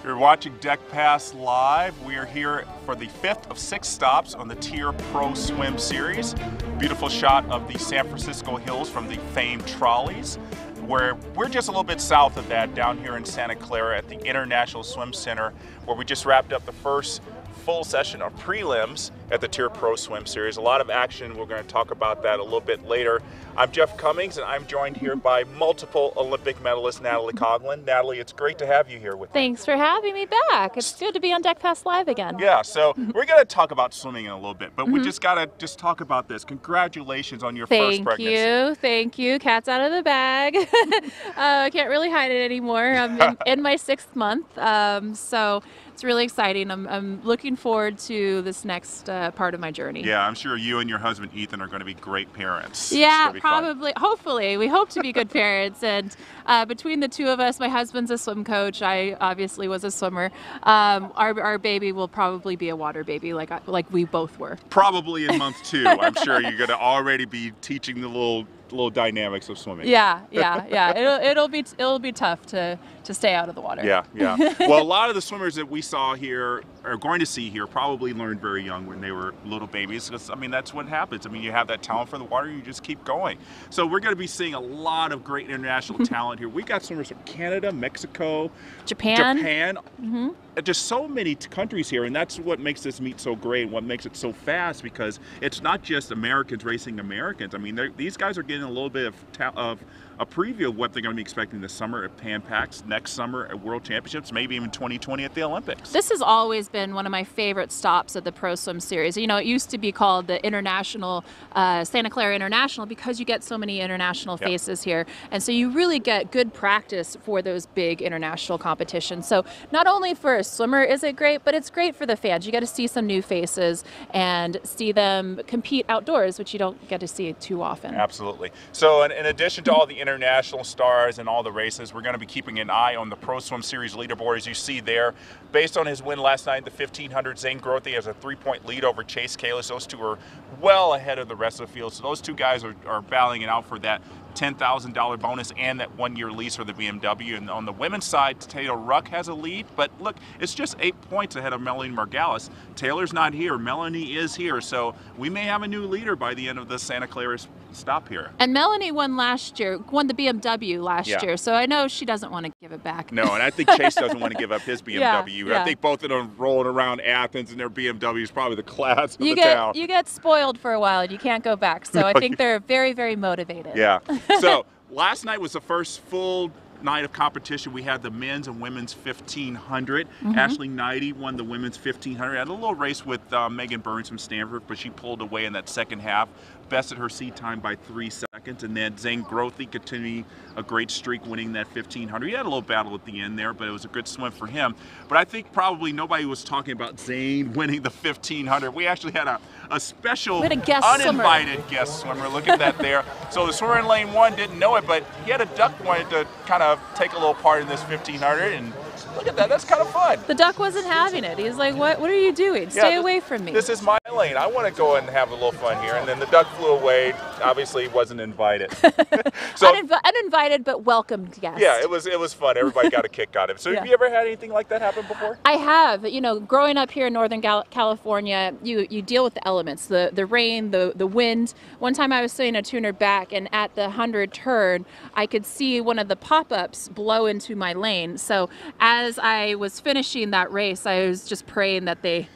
You're watching Deck Pass Live. We are here for the 5th of 6 stops on the TYR Pro Swim Series. Beautiful shot of the San Francisco hills from the famed trolleys, where we're just a little bit south of that, down here in Santa Clara at the International Swim Center, where we just wrapped up the first full session of prelims at the TYR Pro Swim Series. A lot of action. We're going to talk about that a little bit later. I'm Jeff Commings, and I'm joined here by multiple Olympic medalist Natalie Coughlin. Natalie, it's great to have you here with me. Thanks for having me back. It's good to be on Deck Pass Live again. Yeah, so we're going to talk about swimming in a little bit, but we just got to talk about this. Congratulations on your first pregnancy. Thank you. Cat's out of the bag. I can't really hide it anymore. I'm in my 6th month, so it's really exciting. I'm looking forward to this next part of my journey. Yeah, I'm sure you and your husband Ethan are going to be great parents. Yeah, probably. Hopefully. We hope to be good parents. And between the two of us, my husband's a swim coach. I obviously was a swimmer. Our baby will probably be a water baby like we both were. Probably in month 2. I'm sure you're going to already be teaching the little dynamics of swimming. Yeah. It'll be tough to stay out of the water. Yeah. Well, a lot of the swimmers that we saw here, are going to see here, probably learned very young when they were little babies. Because I mean, that's what happens. I mean, you have that talent for the water, you just keep going. So we're going to be seeing a lot of great international talent here. We've got swimmers from Canada, Mexico, Japan. Just so many countries here, and that's what makes this meet so great and what makes it so fast, because it's not just Americans racing Americans. I mean, these guys are getting a little bit of a preview of what they're going to be expecting this summer at Pan Pacs, next summer at World Championships, maybe even 2020 at the Olympics. This has always been one of my favorite stops at the Pro Swim Series. You know, it used to be called the International, Santa Clara International, because you get so many international faces here. And so you really get good practice for those big international competitions. So not only for a swimmer is it great, but it's great for the fans. You get to see some new faces and see them compete outdoors, which you don't get to see too often. Absolutely. So in addition to all the international stars and all the races, we're going to be keeping an eye on the Pro Swim Series leaderboard, as you see there. Based on his win last night, the 1500, Zane Grothe has a 3-point lead over Chase Kalis. Those two are well ahead of the rest of the field. So those two guys are battling it out for that $10,000 bonus and that 1-year lease for the BMW. And on the women's side, Taylor Ruck has a lead, but look, it's just 8 points ahead of Melanie Margalis. Taylor's not here, Melanie is here, so we may have a new leader by the end of the Santa Clara stop here. And Melanie won the BMW last year, so I know she doesn't want to give it back. No, and I think Chase doesn't want to give up his BMW. I think both of them rolling around Athens in their BMW is probably the class of the town. You get spoiled for a while and you can't go back, so I think they're very, very motivated. Yeah. So last night was the first full night of competition. We had the men's and women's 1500. Ashley Knighty won the women's 1500. Had a little race with Megan Burns from Stanford, but she pulled away in that second half. Bested her seed time by 3 seconds, and then Zane Grothe continued a great streak, winning that 1500. He had a little battle at the end there, but it was a good swim for him. But I think probably nobody was talking about Zane winning the 1500. We actually had a special uninvited guest swimmer. Look at that there. So the swimmer in lane 1 didn't know it, but he had a duck wanted to kind of take a little part in this 1500, and look at that. That's kind of fun. The duck wasn't having it. He's like, what are you doing? Stay away from me. This is my lane. I want to go and have a little fun here. And then the duck flew away. Obviously wasn't invited. So uninvited but welcomed guest. Yeah, it was fun. Everybody got a kick out of it. So have you ever had anything like that happen before? I have. You know, growing up here in Northern California, you deal with the elements, the rain, the wind. One time I was sitting a tuner back, and at the 100 turn, I could see one of the pop-ups blow into my lane. So as I was finishing that race, I was just praying that they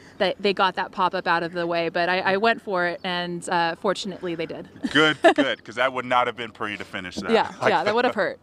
got that pop-up out of the way, but I went for it, and fortunately they did. Good, because that would not have been pretty to finish that. Yeah, that would have hurt.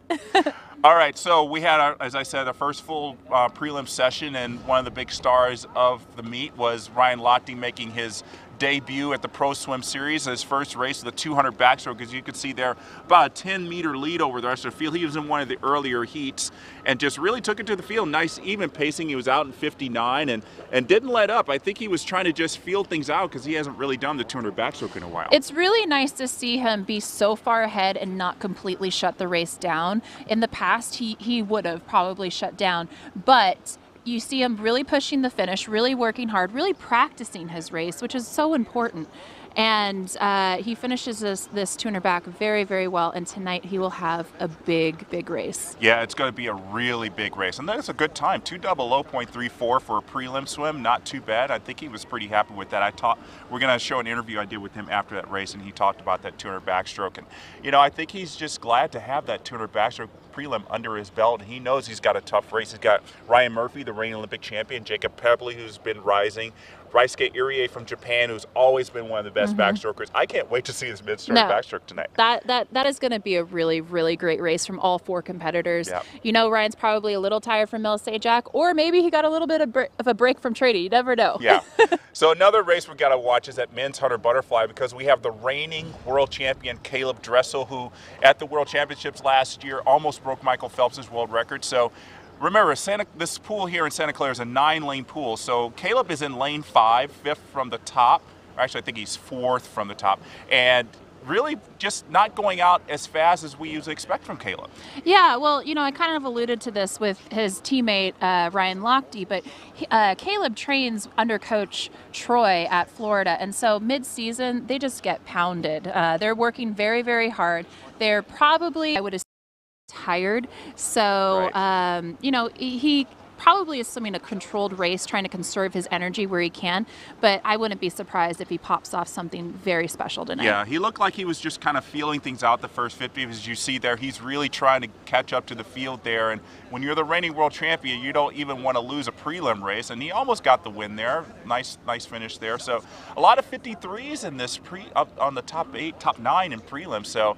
All right, so we had, as I said, our first full prelim session, and one of the big stars of the meet was Ryan Lochte making his debut at the Pro Swim Series, his first race of the 200 backstroke. As you can see there, about a 10-meter lead over the rest of the field. He was in one of the earlier heats and just really took it to the field. Nice even pacing. He was out in 59 and didn't let up. I think he was trying to just feel things out because he hasn't really done the 200 backstroke in a while. It's really nice to see him be so far ahead and not completely shut the race down. In the past, he would have probably shut down, but you see him really pushing the finish, really working hard, really practicing his race, which is so important. And he finishes this 200 back very, very well. And tonight he will have a big, big race. Yeah, it's going to be a really big race. And that's a good time. 2:00.34 for a prelim swim. Not too bad. I think he was pretty happy with that. We're going to show an interview I did with him after that race, and he talked about that 200 backstroke. And, you know, I think he's just glad to have that 200 backstroke prelim under his belt. He knows he's got a tough race. He's got Ryan Murphy, the reigning Olympic champion, Jacob Pebley, who's been rising, Raisuke Irie from Japan, who's always been one of the best backstrokers. I can't wait to see this mid-stroke backstroke tonight. That is going to be a really, really great race from all 4 competitors. Yep. You know, Ryan's probably a little tired from Mel Sajak, or maybe he got a little bit of a break from Trady. You never know. Yeah. So another race we've got to watch is that men's 100 butterfly, because we have the reigning world champion Caleb Dressel, who at the World Championships last year almost broke Michael Phelps' world record. So remember, this pool here in Santa Clara is a 9-lane pool. So Caleb is in lane 5, 5th from the top. Actually, I think he's 4th from the top. And really just not going out as fast as we usually expect from Caleb. Yeah, well, you know, I kind of alluded to this with his teammate Ryan Lochte, but Caleb trains under Coach Troy at Florida, and so mid-season they just get pounded. They're working very, very hard. They're probably, I would assume, tired, so right. you know, he probably is swimming a controlled race, trying to conserve his energy where he can, but I wouldn't be surprised if he pops off something very special tonight. Yeah, he looked like he was just kind of feeling things out the first 50. As you see there, he's really trying to catch up to the field there, and when you're the reigning world champion, you don't even want to lose a prelim race, and he almost got the win there. Nice finish there. So a lot of 53s in this on the top 8, top 9 in prelim. So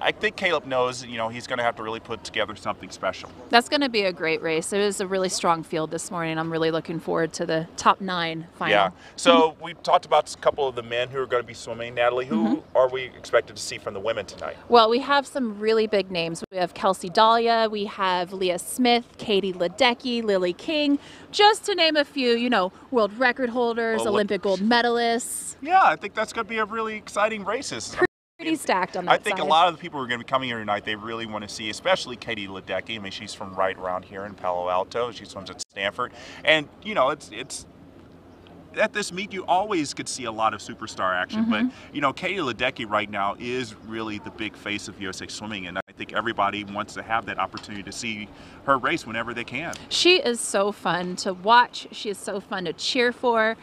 I think Caleb knows, you know, he's going to have to really put together something special. That's going to be a great race. It was a really strong field this morning. I'm really looking forward to the top 9 final. Yeah. So we talked about a couple of the men who are going to be swimming. Natalie, who are we expected to see from the women tonight? Well, we have some really big names. We have Kelsey Dahlia, we have Leah Smith, Katie Ledecky, Lily King, just to name a few, you know, world record holders, Olympic gold medalists. Yeah, I think that's going to be a really exciting race. Pretty stacked on that I think side. a lot of the people who are going to be coming here tonight, they really want to see, especially Katie Ledecky. I mean, she's from right around here in Palo Alto. She swims at Stanford. And, you know, it's at this meet, you always could see a lot of superstar action. But, you know, Katie Ledecky right now is really the big face of USA Swimming. And I think everybody wants to have that opportunity to see her race whenever they can. She is so fun to watch. She is so fun to cheer for.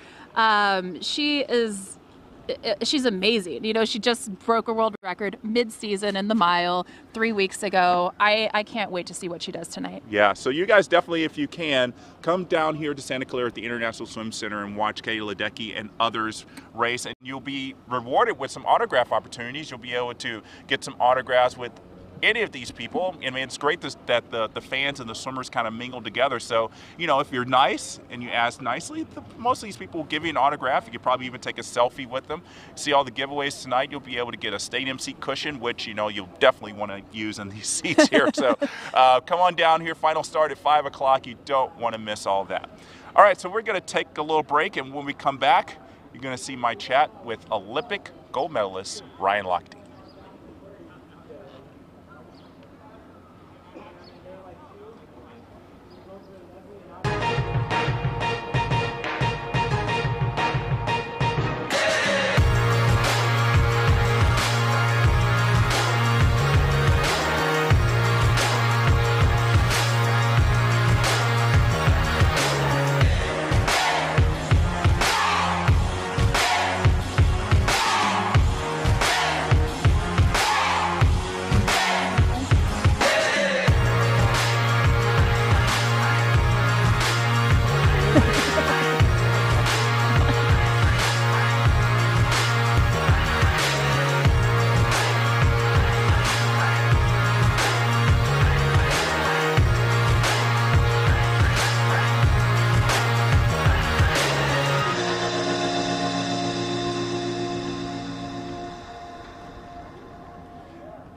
She's amazing. You know, she just broke a world record mid-season in the mile 3 weeks ago. I can't wait to see what she does tonight. Yeah, so you guys definitely, if you can, come down here to Santa Clara at the International Swim Center and watch Katie Ledecky and others race, and you'll be rewarded with some autograph opportunities. You'll be able to get some autographs with any of these people. I mean, it's great that the fans and the swimmers kind of mingle together. So, you know, if you're nice and you ask nicely, most of these people will give you an autograph. You could probably even take a selfie with them. See all the giveaways tonight. You'll be able to get a stadium seat cushion, which, you know, you'll definitely want to use in these seats here. So come on down here. Final start at 5 o'clock. You don't want to miss all that. All right, so we're going to take a little break, and when we come back, you're going to see my chat with Olympic gold medalist Ryan Lochte.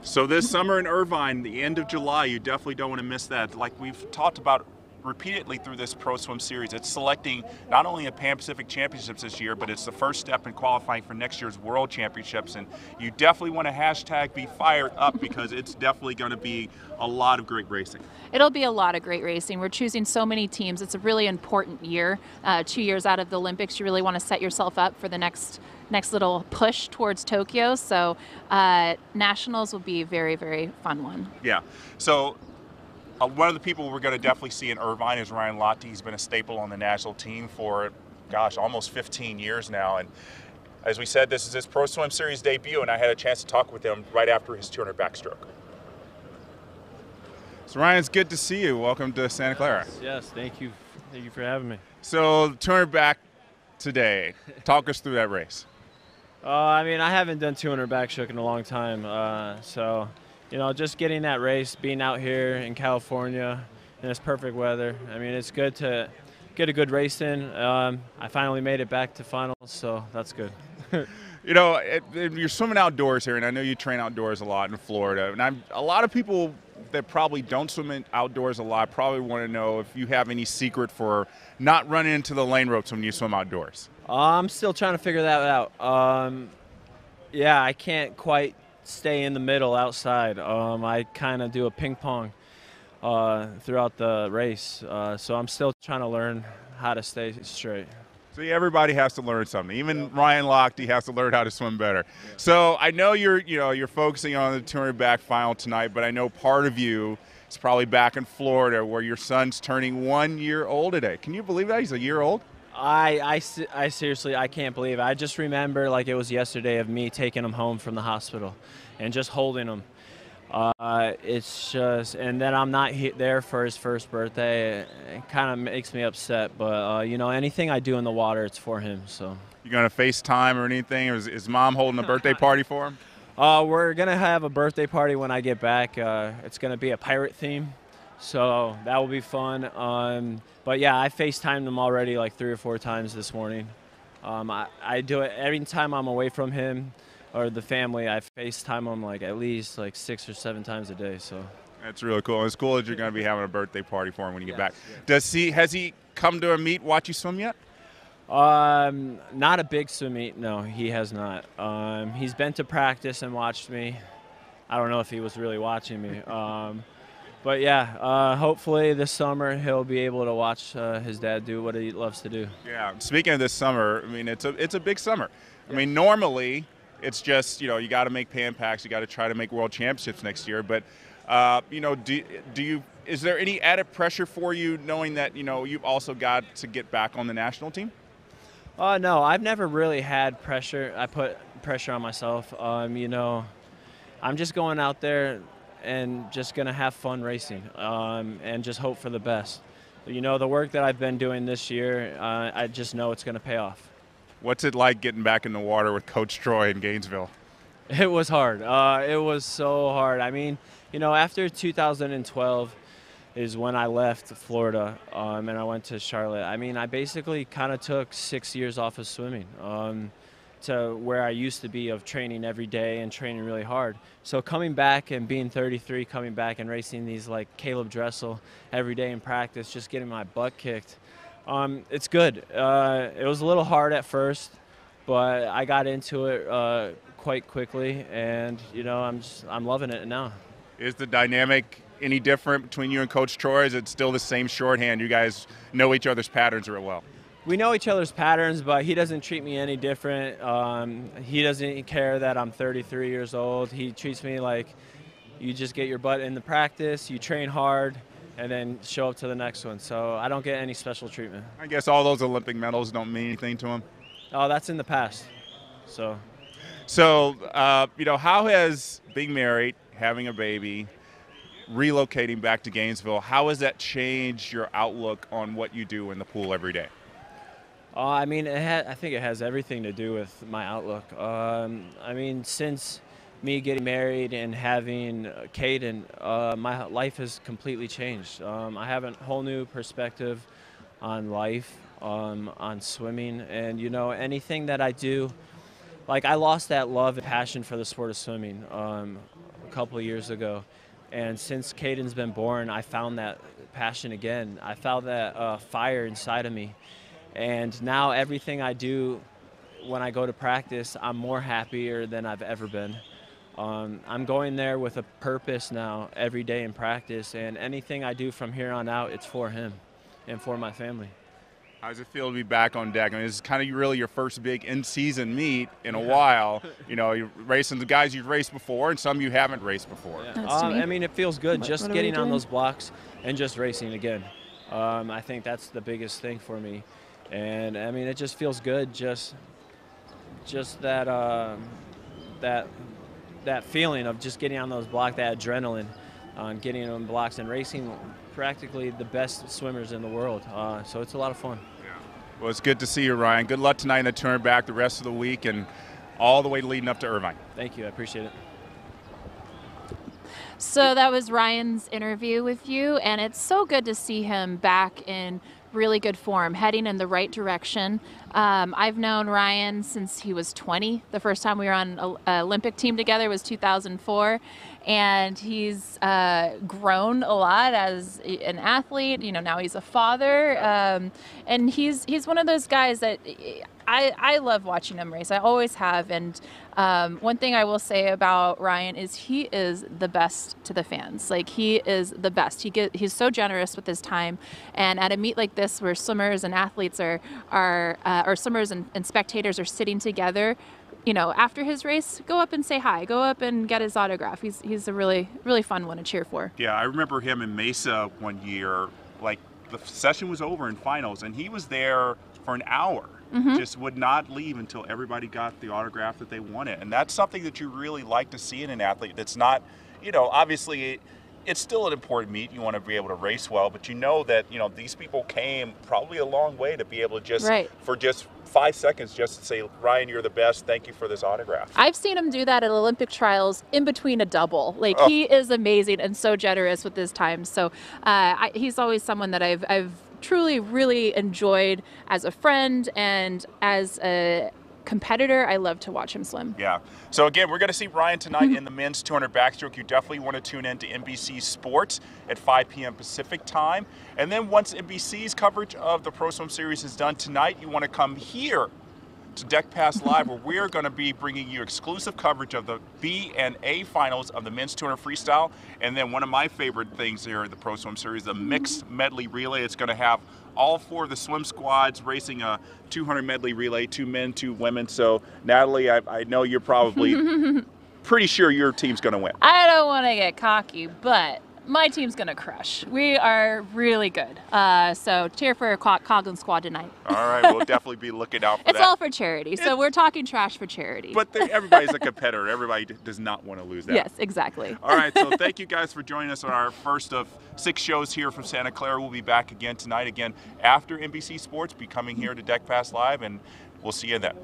So this summer in Irvine, the end of July, you definitely don't want to miss that. Like we've talked about repeatedly through this Pro Swim Series, it's selecting not only a Pan Pacific Championships this year, but it's the first step in qualifying for next year's World Championships. And you definitely want to hashtag be fired up because it's definitely going to be a lot of great racing. It'll be a lot of great racing. We're choosing so many teams. It's a really important year. 2 years out of the Olympics, you really want to set yourself up for the next next little push towards Tokyo. So nationals will be a very, very fun one. Yeah. So one of the people we're going to definitely see in Irvine is Ryan Lochte. He's been a staple on the national team for, gosh, almost 15 years now. And as we said, this is his Pro Swim Series debut, and I had a chance to talk with him right after his 200 backstroke. So Ryan, it's good to see you. Welcome to Santa Clara. Yes, thank you. Thank you for having me. So 200 back today. Talk us through that race. I mean, I haven't done 200 backstroke in a long time, so just getting that race, being out here in California in this perfect weather. I mean, it's good to get a good race in. I finally made it back to finals, so that's good. You're swimming outdoors here, and I know you train outdoors a lot in Florida. And a lot of people that probably don't swim outdoors a lot probably want to know if you have any secret for not running into the lane ropes when you swim outdoors. I'm still trying to figure that out. Yeah, I can't quite stay in the middle outside. I kind of do a ping pong throughout the race, so I'm still trying to learn how to stay straight. See, everybody has to learn something. Even Ryan Lochte has to learn how to swim better. Yeah. So I know you're focusing on the 200 back final tonight, but I know part of you is probably back in Florida where your son's turning 1 year old today. Can you believe that? He's a year old? I seriously, I can't believe it. I just remember like it was yesterday of me taking him home from the hospital and just holding him. It's just, and then I'm not there for his first birthday. It kind of makes me upset, but anything I do in the water, it's for him. So you gonna FaceTime or anything? Or is Mom holding a birthday party for him? We're gonna have a birthday party when I get back. It's gonna be a pirate theme, so that will be fun. But yeah, I FaceTimed him already like 3 or 4 times this morning. I do it every time I'm away from him or the family. I FaceTime him like at least like 6 or 7 times a day. So that's really cool. It's cool that you're going to be having a birthday party for him when you get back. Yes. Has he come to a meet, watch you swim yet? Not a big swim meet. No, he has not. He's been to practice and watched me. I don't know if he was really watching me. But yeah, hopefully this summer he'll be able to watch his dad do what he loves to do. Yeah. Speaking of this summer, I mean, it's a big summer. I mean, normally it's just, you got to make Pan Packs, you got to try to make World Championships next year. But, is there any added pressure for you knowing that, you've also got to get back on the national team? No, I've never really had pressure. I put pressure on myself. I'm just going out there and just going to have fun racing and just hope for the best. The work that I've been doing this year, I just know it's going to pay off. What's it like getting back in the water with Coach Troy in Gainesville? It was hard. It was so hard. I mean, after 2012 is when I left Florida and I went to Charlotte. I mean, I basically kind of took 6 years off of swimming to where I used to be of training every day and training really hard. So coming back and being 33, coming back and racing these like Caleb Dressel every day in practice, just getting my butt kicked. It's good. It was a little hard at first, but I got into it quite quickly, and I'm loving it now. Is the dynamic any different between you and Coach Troy? Is it still the same shorthand? You guys know each other's patterns real well. We know each other's patterns, but he doesn't treat me any different. He doesn't care that I'm 33 years old. He treats me like you just get your butt in the practice, you train hard, and then show up to the next one. So I don't get any special treatment. I guess all those Olympic medals don't mean anything to him? Oh, that's in the past. So how has being married, having a baby, relocating back to Gainesville, how has that changed your outlook on what you do in the pool every day? I mean, I think it has everything to do with my outlook. I mean, since me getting married and having Caden, my life has completely changed. I have a whole new perspective on life, on swimming, and anything that I do, like I lost that love and passion for the sport of swimming a couple of years ago, and since Caden's been born, I found that passion again. I found that fire inside of me, and now everything I do when I go to practice, I'm more happier than I've ever been. I'm going there with a purpose now every day in practice, and anything I do from here on out, it's for him and for my family. How does it feel to be back on deck? I mean, this is kind of really your first big in-season meet in a while. You know, you're racing the guys you've raced before and some you haven't raced before. Yeah. I mean, it feels good just what are getting we on doing? those blocks and just racing again. I think that's the biggest thing for me. And, I mean, it just feels good, just that that feeling of just getting on those blocks, that adrenaline, getting on blocks and racing practically the best swimmers in the world. So it's a lot of fun. Well, it's good to see you, Ryan. Good luck tonight in the turn back the rest of the week and all the way leading up to Irvine. Thank you. I appreciate it. So that was Ryan's interview with you, and it's so good to see him back in really good form, heading in the right direction. I've known Ryan since he was 20. The first time we were on an Olympic team together was 2004, and he's grown a lot as an athlete. You know, now he's a father, and he's one of those guys that I love watching him race. I always have, and one thing I will say about Ryan is he is the best to the fans. Like, he is the best. He's so generous with his time, and at a meet like this where swimmers and athletes or swimmers and spectators are sitting together, you know, after his race, go up and say hi. Go up and get his autograph. He's a really fun one to cheer for. Yeah, I remember him in Mesa one year. Like, the session was over in finals, and he was there for an hour. Just would not leave until everybody got the autograph that they wanted. And that's something that you really like to see in an athlete that's not, you know, obviously it's still an important meet. You want to be able to race well, but you know that, you know, these people came probably a long way to be able to just, for just 5 seconds, just to say, Ryan, you're the best. Thank you for this autograph. I've seen him do that at Olympic trials in between a double. Like, he is amazing and so generous with his time. So he's always someone that I've truly really enjoyed as a friend and as a competitor. I love to watch him swim. Yeah. So again, we're going to see Ryan tonight in the men's 200 backstroke. You definitely want to tune in to NBC Sports at 5 p.m. Pacific time. And then once NBC's coverage of the Pro Swim Series is done tonight, you want to come here to Deck Pass Live, where we're going to be bringing you exclusive coverage of the B and A finals of the men's 200 freestyle. And then one of my favorite things here at the Pro Swim Series, the mixed medley relay. It's going to have all 4 of the swim squads racing a 200 medley relay, 2 men, 2 women. So, Natalie, I know you're probably pretty sure your team's going to win. I don't want to get cocky, but my team's going to crush. We are really good. So cheer for Coughlin squad tonight. All right, we'll definitely be looking out for that. It's all for charity. So we're talking trash for charity. But everybody's a competitor. Everybody does not want to lose that. Yes, exactly. All right, so thank you guys for joining us on our first of 6 shows here from Santa Clara. We'll be back again tonight, again after NBC Sports. Be coming here to Deck Pass Live, and we'll see you then.